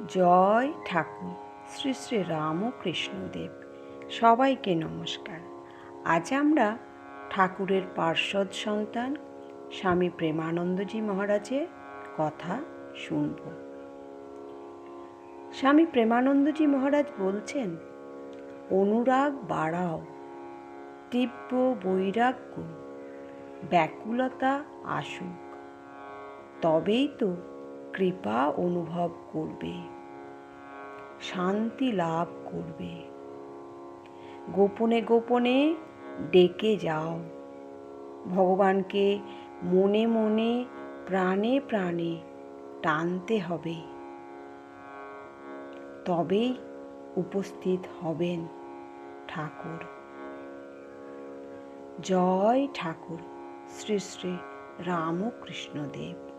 জয় ঠাকুর শ্রী শ্রী রামকৃষ্ণদেব। সবাইকে নমস্কার। আজ আমরা ঠাকুরের পার্ষদ সন্তান স্বামী প্রেমানন্দজি মহারাজের কথা শুনব। স্বামী প্রেমানন্দজি মহারাজ বলছেন, অনুরাগ বাড়াও, তীব্র বৈরাগ্য, ব্যাকুলতা আসুক, তবেই তো কৃপা অনুভব করবে, শান্তি লাভ করবে। গোপনে গোপনে ডেকে যাও, ভগবানকে মনে মনে প্রাণে প্রাণে টানতে হবে, তবেই উপস্থিত হবেন ঠাকুর। জয় ঠাকুর শ্রী শ্রী রামকৃষ্ণদেব।